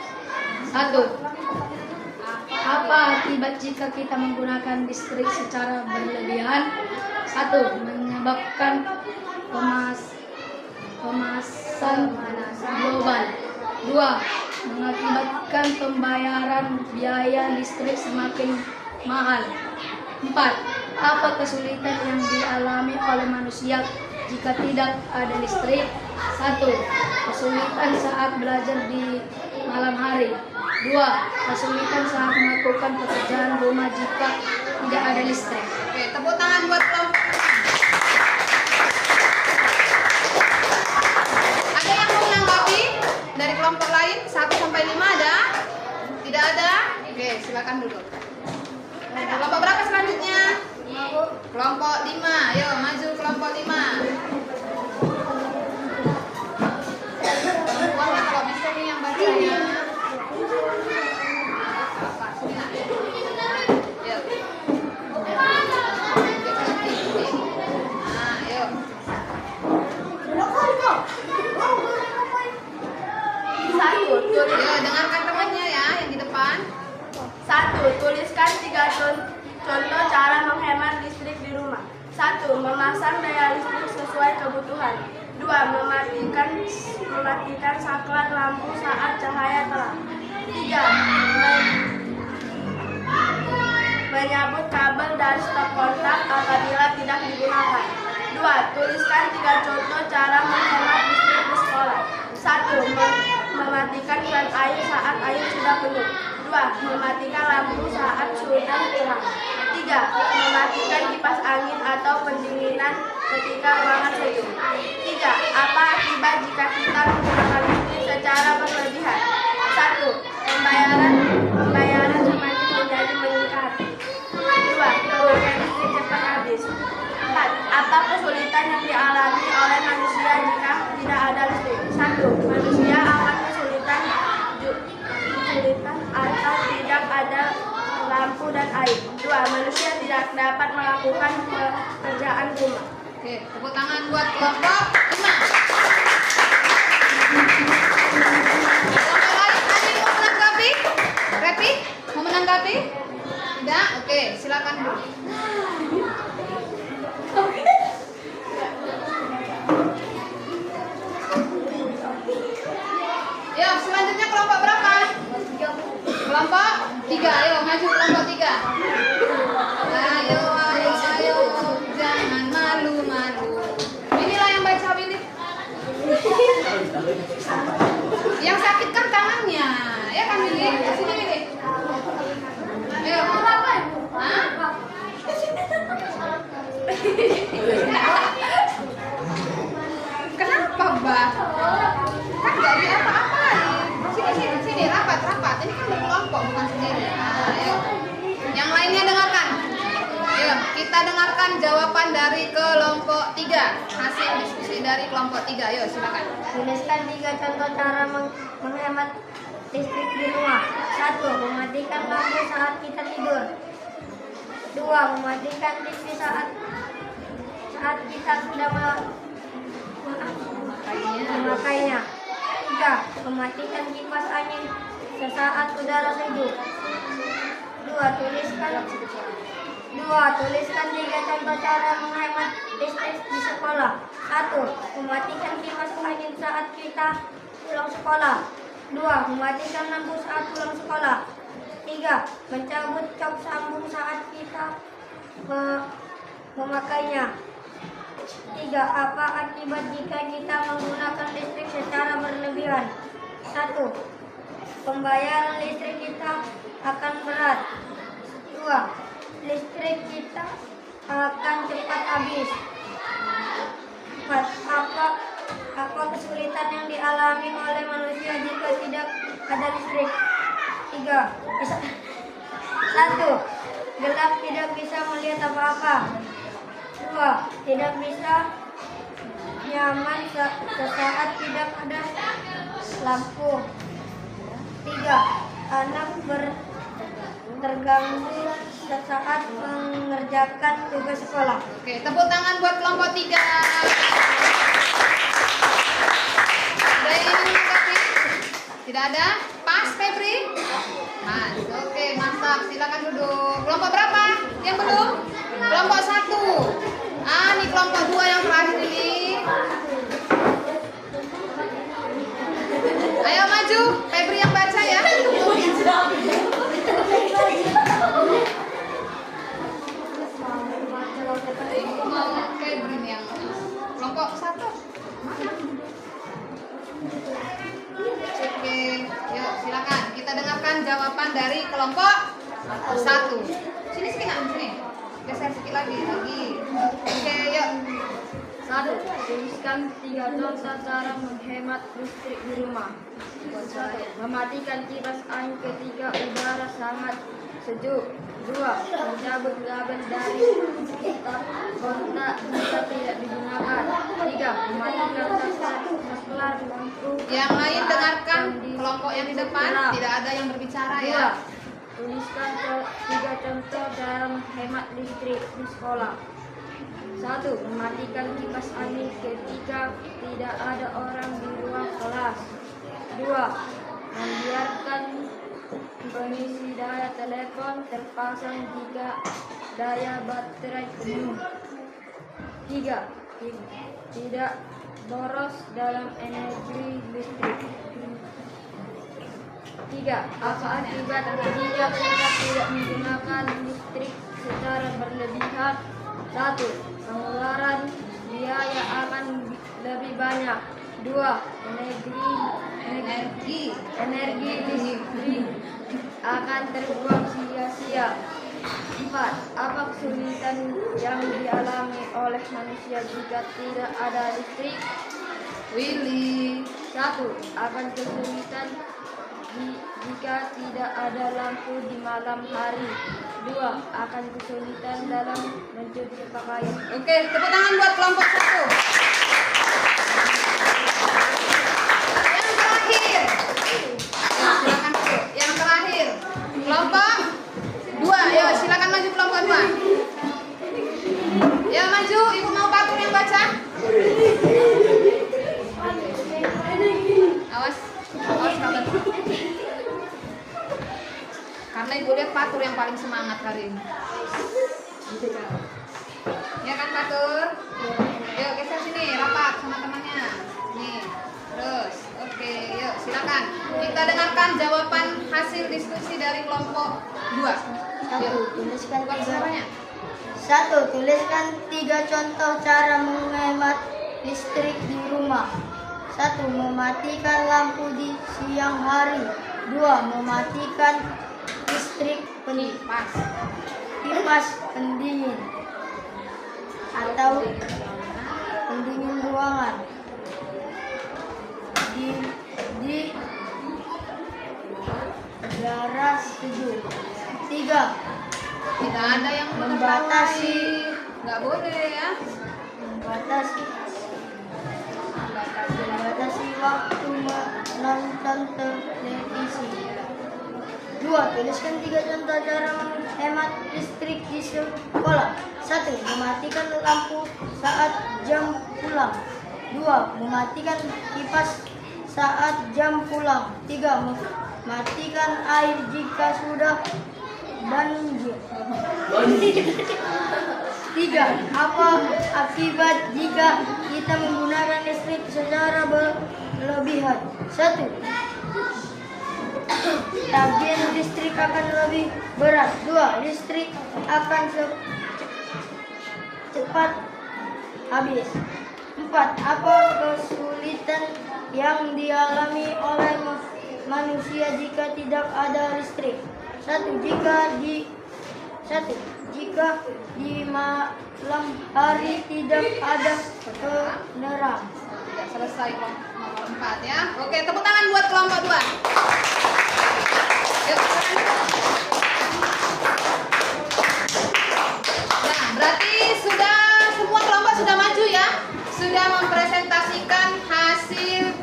1. Apa akibat jika kita menggunakan listrik secara berlebihan? 1. Menyebabkan pemanasan global. 2. Mengakibatkan pembayaran biaya listrik semakin mahal. 4. Apa kesulitan yang dialami oleh manusia jika tidak ada listrik? 1. Kesulitan saat belajar di malam hari. 2. Kesulitan saat melakukan pekerjaan rumah jika tidak ada listrik. Oke, tepuk tangan buat kelompok. Ada yang mau menanggapi dari kelompok lain? 1 sampai 5 ada? Tidak ada? Oke, silakan dulu. Kelompok berapa selanjutnya? Kelompok 5. Ayo, maju kelompok 5. Perempuannya kalau bisa nih yang bacanya. Ya, dengarkan temannya ya yang di depan. 1. Tuliskan 3 contoh cara menghemat listrik di rumah. 1. Memasang daya listrik sesuai kebutuhan. 2. Mematikan saklar lampu saat cahaya terang. 3. menyabut kabel dan stop kontak apabila tidak digunakan. 2. Tuliskan 3 contoh cara menghemat listrik di sekolah. 1. Mematikan keran air saat air sudah penuh. 2. Mematikan lampu saat sudah terang. 3. Mematikan kipas angin atau pendinginan ketika ruangan sejuk. 3. Apa akibat jika kita menggunakan listrik secara berlebihan? 1. Pembayaran semakin menjadi meningkat. 2. Pemakaian listrik cepat habis. 4. Apa kesulitan yang dialami oleh manusia jika tidak ada listrik? 1. Manusia akan kesulitan atau tidak ada lampu dan air. 2. Manusia tidak dapat melakukan pekerjaan rumah. Oke, tepuk tangan buat kelompok 5. Kelompok lain ada yang mau menanggapi? Repi, mau menanggapi? Tidak? Oke, silakan Bu. Ya, selanjutnya kelompok berapa? Kelompok 3. Ayo maju kelompok 3. Ayo, jangan malu-malu. Inilah yang baca Willy. Yang sakit kan tangannya, ya kan Willy? Sini Willy. Ayo. Hah? Kenapa, Mbak? Kan nggak di apa-apain. Sini, rapat. Ini kan berkelompok, bukan sendiri. Nah, ayo. Yang lainnya dengarkan. Ayo, kita dengarkan jawaban dari kelompok 3. Hasil diskusi dari kelompok 3. Ayo, silakan. Tuliskan 3 contoh cara menghemat listrik di rumah. 1. Mematikan lampu saat kita tidur. 2. Mematikan TV saat kita sudah memakainya. 3. Mematikan kipas angin sesaat udara sejuk. 2. Tuliskan 3 contoh cara menghemat listrik di sekolah. 1. Mematikan kipas angin saat kita pulang sekolah. 2. Mematikan lampu saat pulang sekolah. 3. Mencabut cok sambung saat kita memakainya. 3. Apa akibat jika kita menggunakan listrik secara berlebihan? 1. Pembayaran listrik kita akan berat. 2. Listrik kita akan cepat habis. 4. Apa kesulitan yang dialami oleh manusia jika tidak ada listrik? 3. 1. Gelap, tidak bisa melihat apa-apa. 2. Tidak bisa nyaman sesaat tidak ada lampu. 3. Anak terganggu sesaat mengerjakan tugas sekolah. Oke, tepuk tangan buat kelompok 3. Ada yang menanggapi? Tidak ada? Pas, Febri? Mas, oke, mantap. Silakan duduk. Kelompok berapa? Yang belum? Kelompok 1. Ini kelompok 2 yang terakhir ini. Ayo maju, Febri yang baca ya. Febri yang kelompok 1. Oke, yuk silakan kita dengarkan jawaban dari kelompok 1. Sini. Geser sedikit lagi. Oke, yuk. 1. Tuliskan 3 contoh cara menghemat listrik di rumah. 1. Mematikan kipas angin ketika udara sangat sejuk. 2. Mencabut kabel dari stop kontak jika tidak digunakan. 3. Mematikan saklar lampu. Yang lain dengarkan kelompok yang di depan, tidak ada yang berbicara ya. 2. Tuliskan 3 contoh cara menghemat listrik di sekolah. 1. Mematikan kipas angin ketika tidak ada orang di ruang kelas. 2. Membiarkan pengisi daya telepon terpasang jika daya baterai penuh. 3. Tidak boros dalam energi listrik. 3. Apa akibat jika kita tidak menggunakan listrik secara berlebihan? 1. Pengeluaran biaya akan lebih banyak. 2. Energi listrik akan terbuang sia-sia. 4. Apa kesulitan yang dialami oleh manusia jika tidak ada listrik? Willy. 1. Akan kesulitan jika tidak ada lampu di malam hari. 2. Akan kesulitan dalam mencuci pakaian. Oke, tepuk tangan buat kelompok 1. Yang terakhir. Silakan dulu. Yang terakhir. Kelompok 2. Ayo, silakan maju kelompok 2. Ya, maju. Ibu mau patung yang baca? Awas. Awas kabar. Karena ibu lihat Patur yang paling semangat hari ini. Ya kan Patur? Yuk geser sini, rapat sama temannya. Nih, terus. Oke, yuk silakan. Kita dengarkan jawaban hasil diskusi dari kelompok 2. 1. Tuliskan Bukan suaranya. 1. Tuliskan 3 contoh cara menghemat listrik di rumah. 1. Mematikan lampu di siang hari. 2. Mematikan listrik kipas pendingin atau pendingin ruangan di udara sejuk. 3. Tidak ada yang Membatasi. Nggak boleh ya. Membatasi waktu menonton televisi. 2. Tuliskan 3 contoh cara menghemat listrik di sekolah. 1. Mematikan lampu saat jam pulang. 2. Mematikan kipas saat jam pulang. 3. Mematikan air jika sudah banjir. 3. Apa akibat jika kita menggunakan listrik secara berlebihan? 1. Tagihan listrik akan lebih berat. 2. Listrik akan cepat habis. 4. Apa kesulitan yang dialami oleh manusia jika tidak ada listrik? 1. Jika di malam hari tidak ada penerang. Tidak selesai kelompok nomor 4 ya. Oke, tepuk tangan buat kelompok 2. Yuk, silakan. Nah, berarti semua kelompok sudah maju ya. Sudah mempresentasikan hasil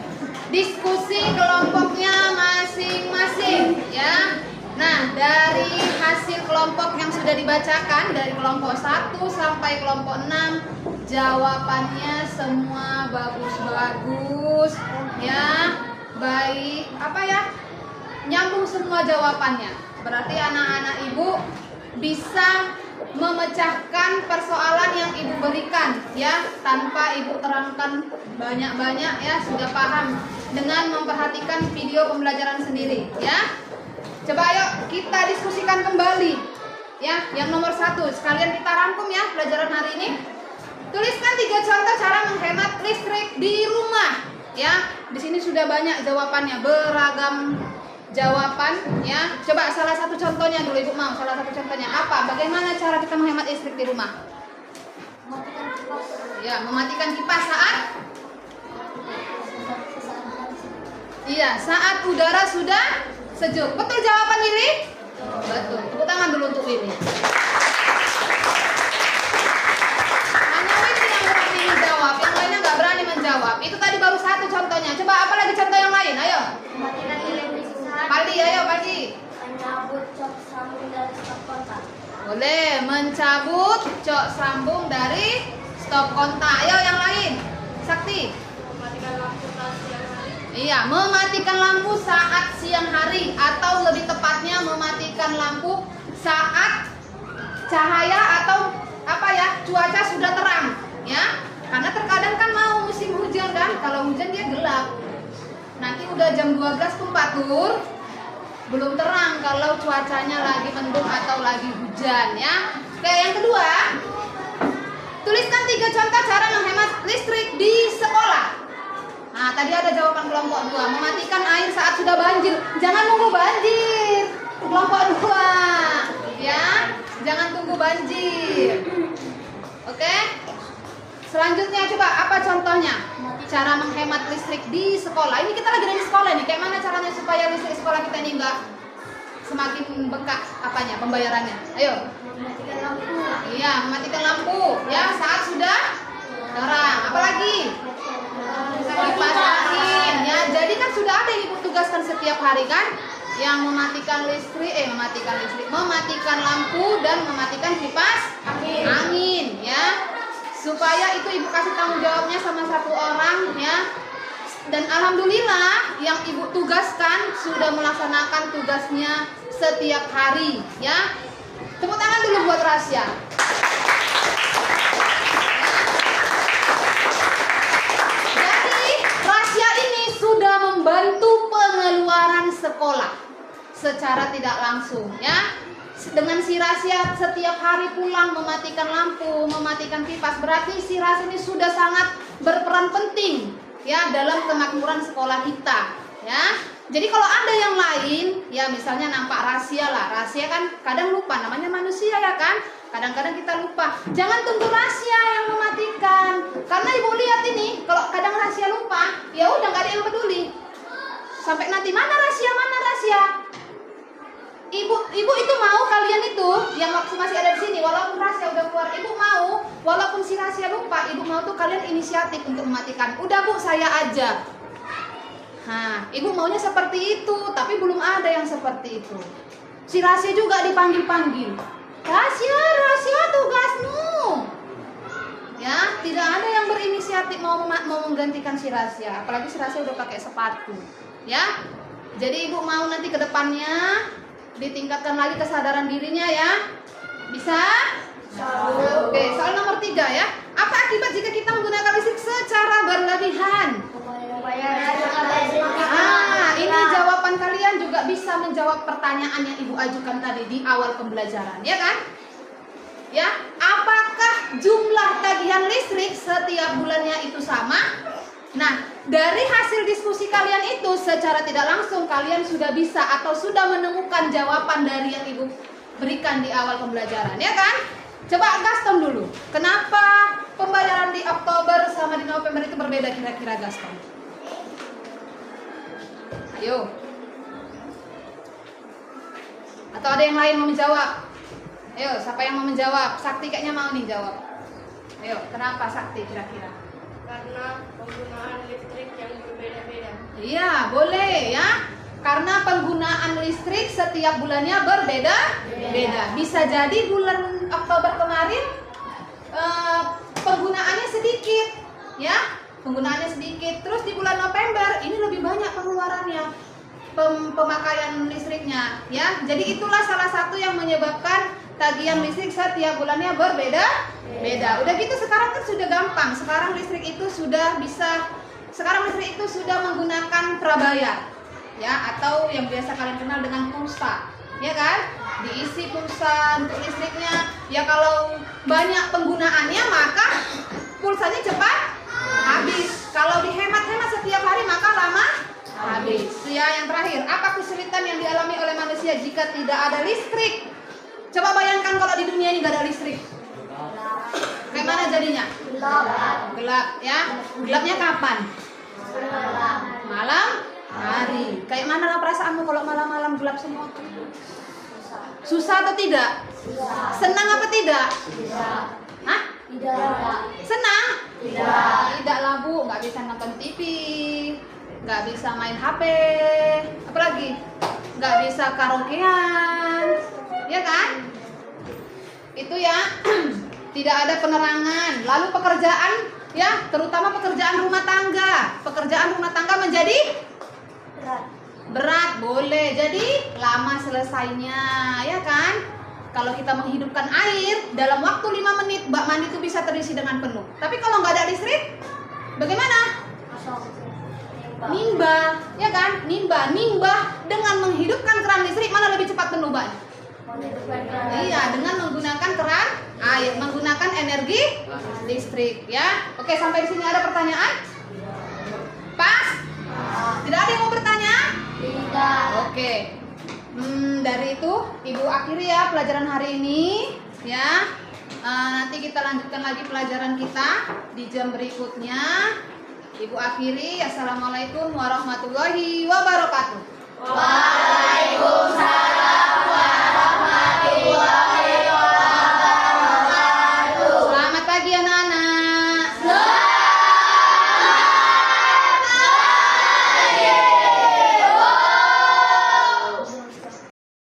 diskusi kelompoknya masing-masing ya. Nah, dari hasil kelompok yang sudah dibacakan dari kelompok 1 sampai kelompok 6, jawabannya semua bagus-bagus ya. Baik, nyambung semua jawabannya. Berarti anak-anak ibu bisa memecahkan persoalan yang ibu berikan ya, tanpa ibu terangkan banyak-banyak ya, sudah paham dengan memperhatikan video pembelajaran sendiri ya. Coba ayo kita diskusikan kembali ya, yang nomor 1 sekalian kita rangkum ya pelajaran hari ini. Tuliskan 3 contoh cara menghemat listrik di rumah ya. Di sini sudah banyak jawabannya, beragam jawaban ya. Coba salah satu contohnya dulu, ibu mau salah satu contohnya apa? Bagaimana cara kita menghemat listrik di rumah? Ya, mematikan kipas saat? Iya, saat udara sudah sejuk. Betul jawaban Willy? Betul. Tepuk tangan dulu untuk Willy. Hanya Willy yang berani menjawab, yang lainnya nggak berani menjawab. Itu tadi baru 1 contohnya. Coba apa lagi contoh yang lain? Ayo. Mematikan televisi sehari. Paldi, ayo Paldi. Mencabut cok sambung dari stop kontak. Boleh mencabut cok sambung dari stop kontak. Ayo yang lain. Sakti. Mematikan lampu saat siang hari. Iya, mematikan lampu saat siang hari, atau lebih tepatnya mematikan lampu saat cahaya atau cuaca sudah terang ya. Karena terkadang kan mau musim hujan kan, kalau hujan dia gelap. Nanti udah jam 12 tuh Patur, belum terang kalau cuacanya lagi mendung atau lagi hujan ya. Oke, yang kedua, tuliskan 3 contoh cara menghemat listrik di sekolah. Nah, tadi ada jawaban kelompok 2, mematikan air saat sudah banjir. Jangan nunggu banjir. Kelompok 2, ya, jangan tunggu banjir. Oke. Selanjutnya coba apa contohnya? Cara menghemat listrik di sekolah. Ini kita lagi di sekolah nih. Kayak mana caranya supaya listrik sekolah kita ini enggak semakin bengkak apanya pembayarannya? Ayo. Mematikan lampu. Iya, mematikan lampu ya saat sudah terang. Apalagi? Kipas angin ya. Jadi kan sudah ada yang ibu tugaskan setiap hari kan? Yang mematikan lampu dan mematikan kipas angin ya. Supaya itu ibu kasih tanggung jawabnya sama 1 orang ya. Dan alhamdulillah yang ibu tugaskan sudah melaksanakan tugasnya setiap hari ya. Tepuk tangan dulu buat Rasya. Jadi Rasya ini sudah membantu pengeluaran sekolah secara tidak langsung ya. Dengan si Rasya setiap hari pulang mematikan lampu, mematikan kipas, berarti si Rasya ini sudah sangat berperan penting ya dalam kemakmuran sekolah kita ya. Jadi kalau ada yang lain ya, misalnya nampak Rasya lah, Rasya kan kadang lupa, namanya manusia ya kan, kadang-kadang kita lupa. Jangan tunggu Rasya yang mematikan, karena ibu lihat ini kalau kadang Rasya lupa ya udah nggak ada yang peduli sampai nanti mana Rasya. Ibu itu mau kalian itu yang waktu masih ada di sini, walaupun Rasya udah keluar, ibu mau walaupun si Rasya lupa, ibu mau tuh kalian inisiatif untuk mematikan. Udah Bu, saya aja. Nah, ibu maunya seperti itu, tapi belum ada yang seperti itu. Si Rasya juga dipanggil-panggil. Rasya tugasmu. Ya, tidak ada yang berinisiatif mau menggantikan si Rasya, apalagi si Rasya udah pakai sepatu. Ya. Jadi ibu mau nanti ke depannya ditingkatkan lagi kesadaran dirinya ya. Bisa? Oke, soal nomor 3 ya. Apa akibat jika kita menggunakan listrik secara berlebihan? Ini jawaban kalian juga bisa menjawab pertanyaan yang ibu ajukan tadi di awal pembelajaran, ya kan? Ya, apakah jumlah tagihan listrik setiap bulannya itu sama? Nah, dari hasil diskusi kalian itu secara tidak langsung kalian sudah bisa atau sudah menemukan jawaban dari yang ibu berikan di awal pembelajaran, ya kan? Coba Gaston dulu. Kenapa pembayaran di Oktober sama di November itu berbeda kira-kira Gaston? Ayo. Atau ada yang lain mau menjawab? Ayo, siapa yang mau menjawab? Sakti kayaknya mau nih jawab. Ayo, kenapa Sakti kira-kira? Karena penggunaan listrik yang berbeda-beda. Iya, boleh ya. Karena penggunaan listrik setiap bulannya berbeda-beda. Bisa jadi bulan Oktober kemarin penggunaannya sedikit, ya. Penggunaannya sedikit. Terus di bulan November ini lebih banyak pengeluarannya, pemakaian listriknya, ya. Jadi itulah salah satu yang menyebabkan tagihan listrik setiap bulannya berbeda-beda. Udah gitu sekarang kan sudah gampang. Sekarang listrik itu sudah menggunakan prabayar, ya, atau yang biasa kalian kenal dengan pulsa, ya kan? Diisi pulsa untuk listriknya. Ya kalau banyak penggunaannya maka pulsanya cepat habis. Kalau dihemat-hemat setiap hari maka lama habis. Ya, yang terakhir, apa kesulitan yang dialami oleh manusia jika tidak ada listrik? Coba bayangkan kalau di dunia ini gak ada listrik. Kayak mana jadinya? Gelap, ya. Gelapnya kapan? Malam hari. Kayak mana lah perasaanmu kalau malam-malam gelap semua? Susah atau tidak? Senang apa tidak? Hah? Tidak. Senang? Tidak lah Bu, nggak bisa nonton TV, nggak bisa main HP, apalagi nggak bisa karaokean, ya kan? Itu ya. Tidak ada penerangan. Lalu pekerjaan, ya, terutama pekerjaan rumah tangga. Pekerjaan rumah tangga menjadi berat, boleh. Jadi lama selesainya, ya kan? Kalau kita menghidupkan air dalam waktu 5 menit, bak mandi itu bisa terisi dengan penuh. Tapi kalau nggak ada listrik, bagaimana? Nimba, ya kan? Nimba dengan menghidupkan keran listrik mana lebih cepat penuh, Iya, dengan menggunakan keran air, menggunakan energi listrik, ya. Oke, sampai di sini ada pertanyaan? Pas? Tidak ada yang mau bertanya? Tidak. Oke. Dari itu Ibu akhiri ya pelajaran hari ini, ya. Nanti kita lanjutkan lagi pelajaran kita di jam berikutnya. Ibu akhiri. Assalamualaikum warahmatullahi wabarakatuh. Waalaikumsalam.